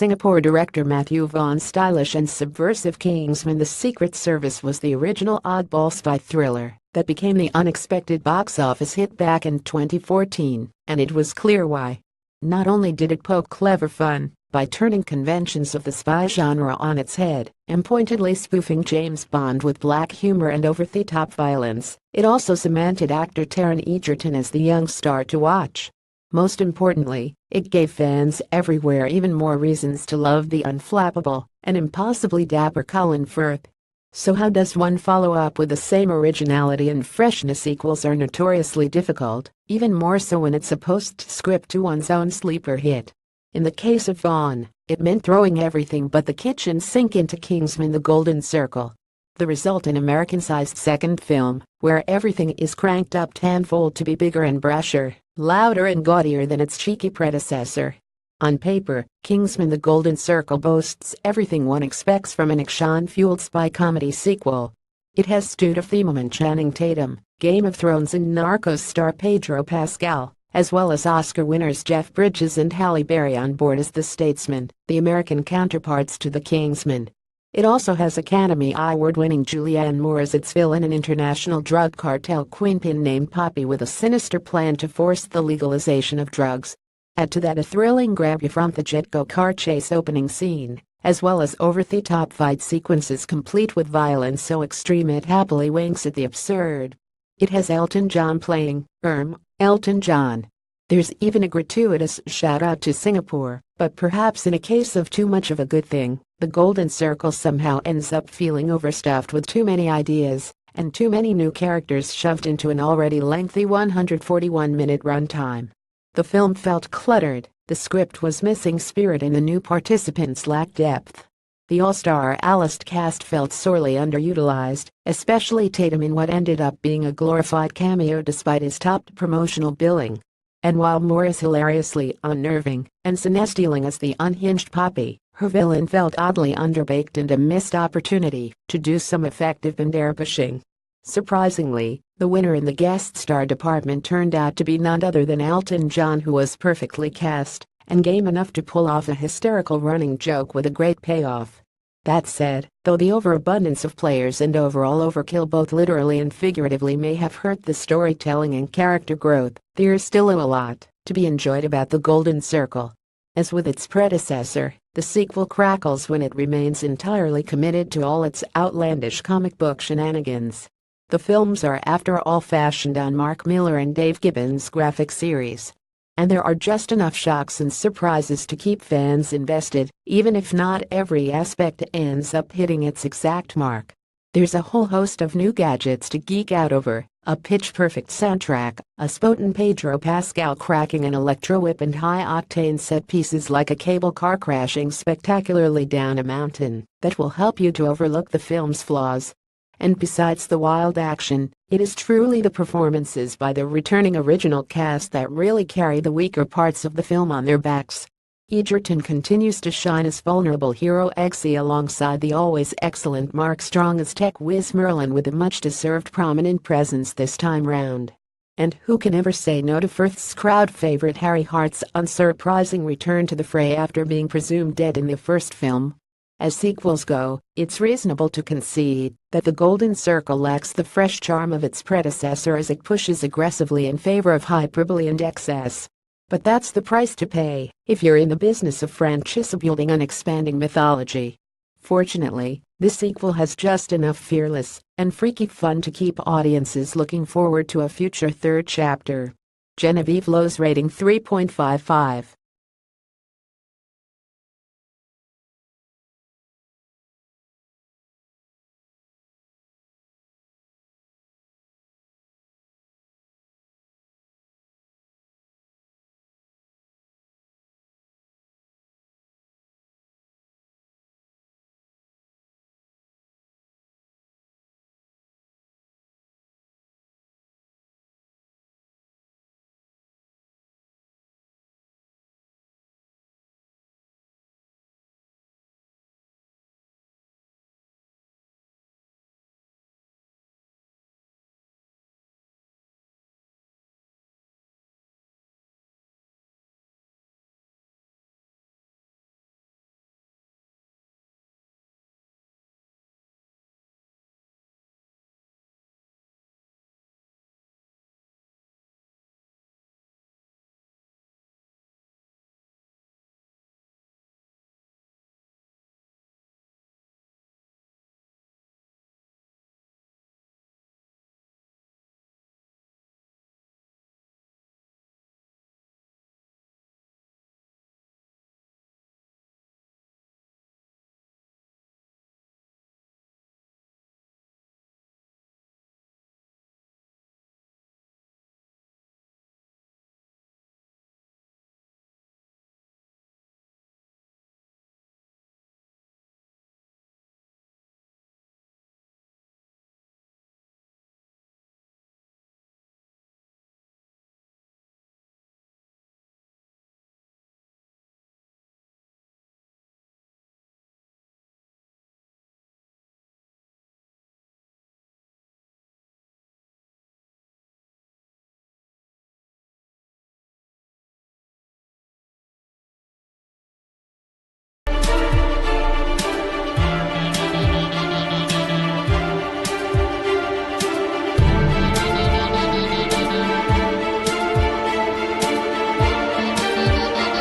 Singapore director Matthew Vaughn's stylish and subversive Kingsman The Secret Service was the original oddball spy thriller that became the unexpected box office hit back in 2014, and it was clear why. Not only did it poke clever fun by turning conventions of the spy genre on its head and pointedly spoofing James Bond with black humor and over-the-top violence, it also cemented actor Taron Egerton as the young star to watch. Most importantly, it gave fans everywhere even more reasons to love the unflappable and impossibly dapper Colin Firth. So how does one follow up with the same originality and freshness? Sequels are notoriously difficult, even more so when it's a postscript to one's own sleeper hit. In the case of Vaughn, it meant throwing everything but the kitchen sink into Kingsman: The Golden Circle. The result, an American-sized second film, where everything is cranked up tenfold to be bigger and brasher, louder and gaudier than its cheeky predecessor. On paper, Kingsman: The Golden Circle boasts everything one expects from an action-fueled spy comedy sequel. It has Stu Thiemann, Channing Tatum, Game of Thrones and Narcos star Pedro Pascal, as well as Oscar winners Jeff Bridges and Halle Berry on board as the statesman, the American counterparts to the Kingsman. It also has Academy Award-winning Julianne Moore as its villain, an international drug cartel queenpin named Poppy with a sinister plan to force the legalization of drugs. Add to that a thrilling grab-you-from-the-get-go car chase opening scene, as well as over-the-top fight sequences complete with violence so extreme it happily winks at the absurd. It has Elton John playing Elton John. There's even a gratuitous shout-out to Singapore, but perhaps in a case of too much of a good thing, The Golden Circle somehow ends up feeling overstuffed with too many ideas and too many new characters shoved into an already lengthy 141-minute runtime. The film felt cluttered, the script was missing spirit and the new participants lacked depth. The all-star A-list cast felt sorely underutilized, especially Tatum in what ended up being a glorified cameo despite his top promotional billing. And while Moore is hilariously unnerving and cinema-stealing as the unhinged Poppy, her villain felt oddly underbaked and a missed opportunity to do some effective embarrassing. Surprisingly, the winner in the guest star department turned out to be none other than Elton John, who was perfectly cast and game enough to pull off a hysterical running joke with a great payoff. That said, though the overabundance of players and overall overkill both literally and figuratively may have hurt the storytelling and character growth, there's still a lot to be enjoyed about The Golden Circle. As with its predecessor, the sequel crackles when it remains entirely committed to all its outlandish comic book shenanigans. The films are, after all, fashioned on Mark Millar and Dave Gibbons' graphic series. And there are just enough shocks and surprises to keep fans invested, even if not every aspect ends up hitting its exact mark. There's a whole host of new gadgets to geek out over, a pitch-perfect soundtrack, a spoken Pedro Pascal cracking an electro whip and high-octane set pieces like a cable car crashing spectacularly down a mountain that will help you to overlook the film's flaws. And besides the wild action, it is truly the performances by the returning original cast that really carry the weaker parts of the film on their backs. Egerton continues to shine as vulnerable hero Eggsy alongside the always excellent Mark Strong as tech whiz Merlin, with a much-deserved prominent presence this time round. And who can ever say no to Firth's crowd favorite Harry Hart's unsurprising return to the fray after being presumed dead in the first film? As sequels go, it's reasonable to concede that The Golden Circle lacks the fresh charm of its predecessor as it pushes aggressively in favor of hyperbole and excess. But that's the price to pay if you're in the business of franchise building and expanding mythology. Fortunately, this sequel has just enough fearless and freaky fun to keep audiences looking forward to a future third chapter. Genevieve Lowe's rating 3.55.